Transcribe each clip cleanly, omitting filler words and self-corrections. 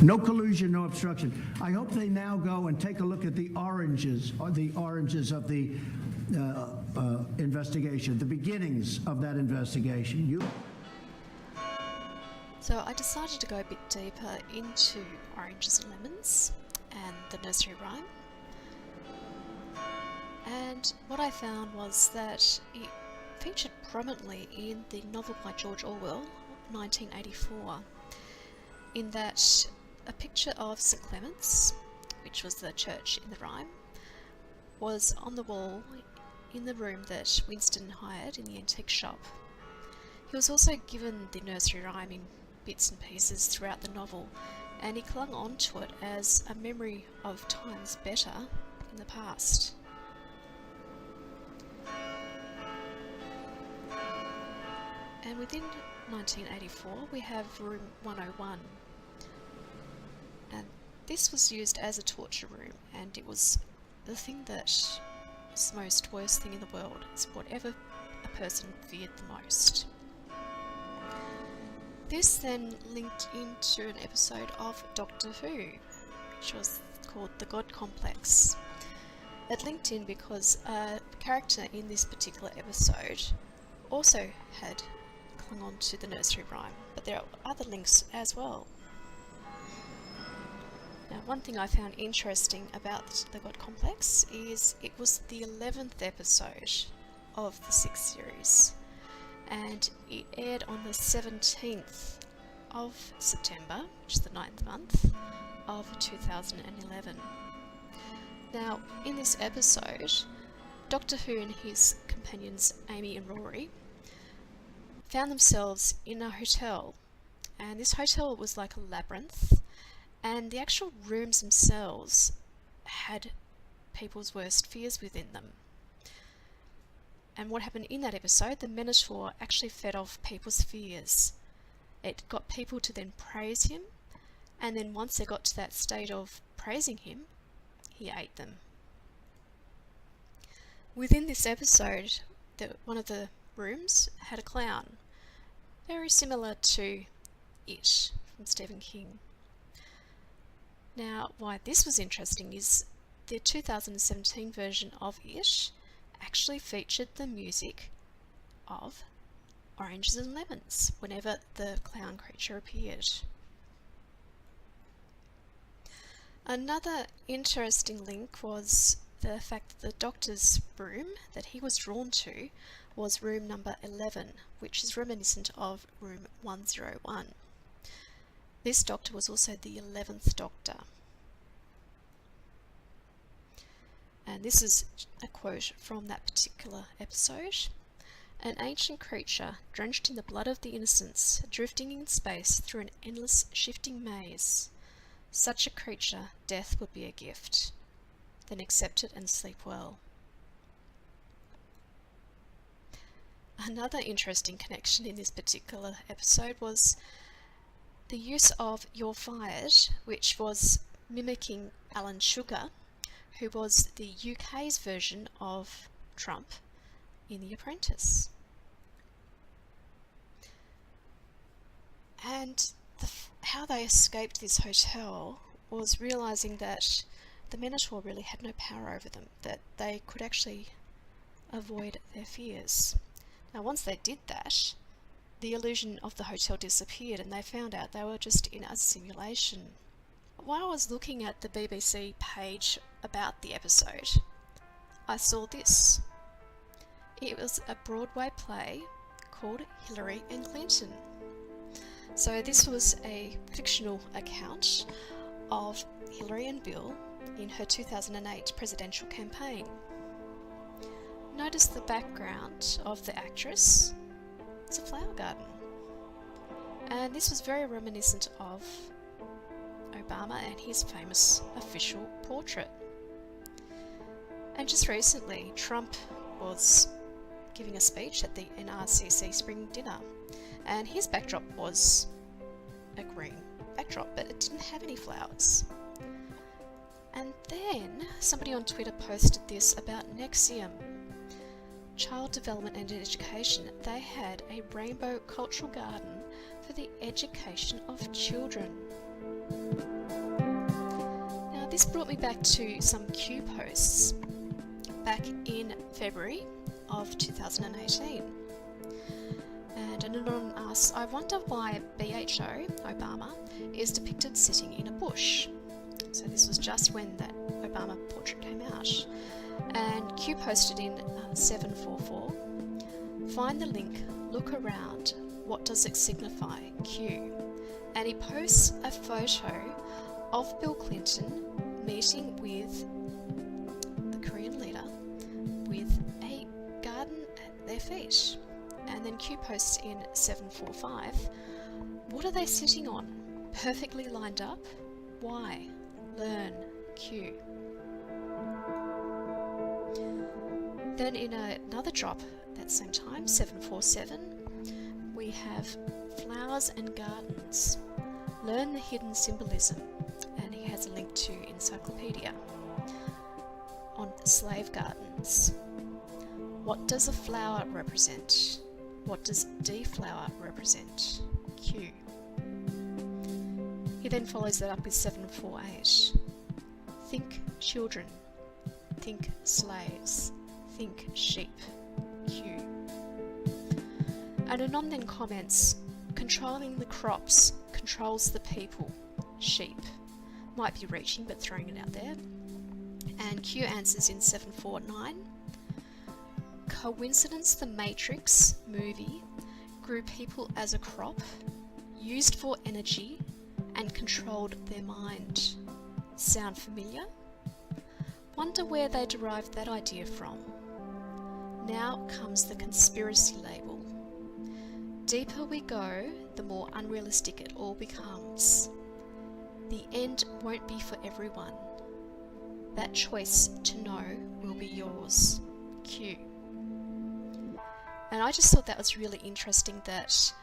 No collusion, no obstruction. I hope they now go and take a look at the oranges of the investigation, the beginnings of that investigation. So I decided to go a bit deeper into Oranges and Lemons and the nursery rhyme. And what I found was that it featured prominently in the novel by George Orwell, 1984, in that a picture of St. Clement's, which was the church in the rhyme, was on the wall in the room that Winston hired in the antique shop. He was also given the nursery rhyme in bits and pieces throughout the novel, and he clung on to it as a memory of times better in the past. And within 1984 we have room 101, and this was used as a torture room, and it was the thing that was the most worst thing in the world. It's whatever a person feared the most. This then linked into an episode of Doctor Who, which was called The God Complex. It linked in because a character in this particular episode also had clung on to the nursery rhyme, but there are other links as well. Now, one thing I found interesting about The God Complex is it was the 11th episode of the 6th series, and it aired on the 17th of September, which is the 9th month of 2011. Now, in this episode, Doctor Who and his companions Amy and Rory found themselves in a hotel, and this hotel was like a labyrinth, and the actual rooms themselves had people's worst fears within them. And what happened in that episode, the Minotaur actually fed off people's fears. It got people to then praise him, and then once they got to that state of praising him, he ate them. Within this episode, one of the rooms had a clown, very similar to It from Stephen King. Now, why this was interesting is the 2017 version of It actually featured the music of Oranges and Lemons whenever the clown creature appeared. Another interesting link was the fact that the Doctor's room that he was drawn to was room number 11, which is reminiscent of room 101. This Doctor was also the 11th Doctor. And this is a quote from that particular episode. An ancient creature, drenched in the blood of the innocents, drifting in space through an endless shifting maze. Such a creature, death would be a gift. Then accept it and sleep well. Another interesting connection in this particular episode was the use of "You're Fired," which was mimicking Alan Sugar, who was the UK's version of Trump in The Apprentice. And how they escaped this hotel was realising that the Minotaur really had no power over them, that they could actually avoid their fears. Now, once they did that, the illusion of the hotel disappeared, and they found out they were just in a simulation. While I was looking at the BBC page about the episode, I saw this. It was a Broadway play called Hillary and Clinton. So this was a fictional account of Hillary and Bill in her 2008 presidential campaign. Notice the background of the actress. It's a flower garden. And this was very reminiscent of Obama and his famous official portrait. And just recently, Trump was giving a speech at the NRCC spring dinner, and his backdrop was a green backdrop, but it didn't have any flowers. And then somebody on Twitter posted this about NXIVM, Child Development and Education. They had a rainbow cultural garden for the education of children. This brought me back to some Q posts back in February of 2018. And an anonymous asks, I wonder why BHO, Obama, is depicted sitting in a bush. So this was just when that Obama portrait came out. And Q posted in 744, find the link, look around, what does it signify, Q? And he posts a photo of Bill Clinton meeting with the Korean leader with a garden at their feet. And then Q posts in 745, what are they sitting on? Perfectly lined up? Why? Learn, Q. Then in another drop that same time, 747, we have flowers and gardens. Learn the hidden symbolism. And he has a link to encyclopedia on slave gardens. What does a flower represent? What does deflower represent? Q. He then follows that up with 748. Think children. Think slaves. Think sheep. Q. And Anon then comments, controlling the crops controls the people. Sheep. Might be reaching, but throwing it out there. And Q answers in 749. Coincidence the Matrix movie grew people as a crop, used for energy, and controlled their mind. Sound familiar? Wonder where they derived that idea from. Now comes the conspiracy label. Deeper we go, the more unrealistic it all becomes. The end won't be for everyone. That choice to know will be yours. Q. And I just thought that was really interesting that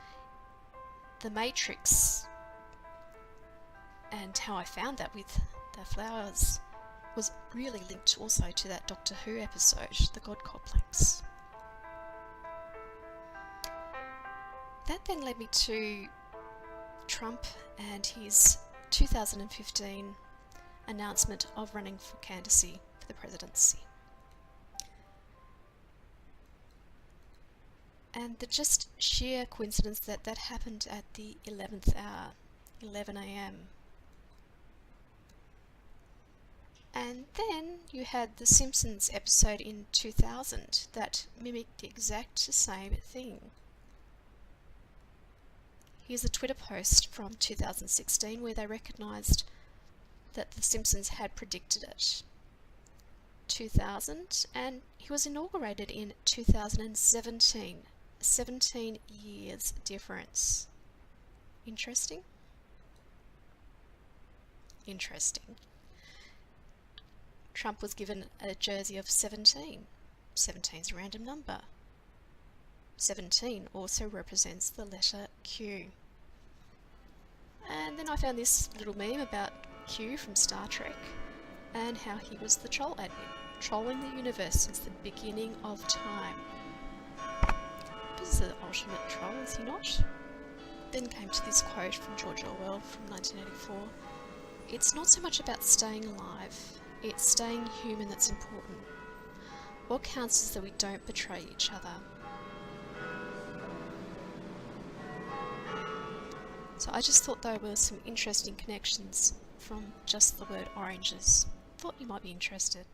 the Matrix, and how I found that with the flowers, was really linked also to that Doctor Who episode, The God Complex. That then led me to Trump and his 2015 announcement of running for candidacy for the presidency. And the just sheer coincidence that that happened at the 11th hour, 11 a.m. And then you had the Simpsons episode in 2000 that mimicked the exact same thing. Here's a Twitter post from 2016 where they recognised that the Simpsons had predicted it. 2000, and he was inaugurated in 2017. 17 years difference. Interesting? Interesting. Trump was given a jersey of 17. 17's a random number. 17 also represents the letter Q. And then I found this little meme about Q from Star Trek and how he was the troll admin, trolling the universe since the beginning of time. He's the ultimate troll, is he not? Then came to this quote from George Orwell from 1984. It's not so much about staying alive, it's staying human that's important. What counts is that we don't betray each other. So I just thought there were some interesting connections from just the word oranges. Thought you might be interested.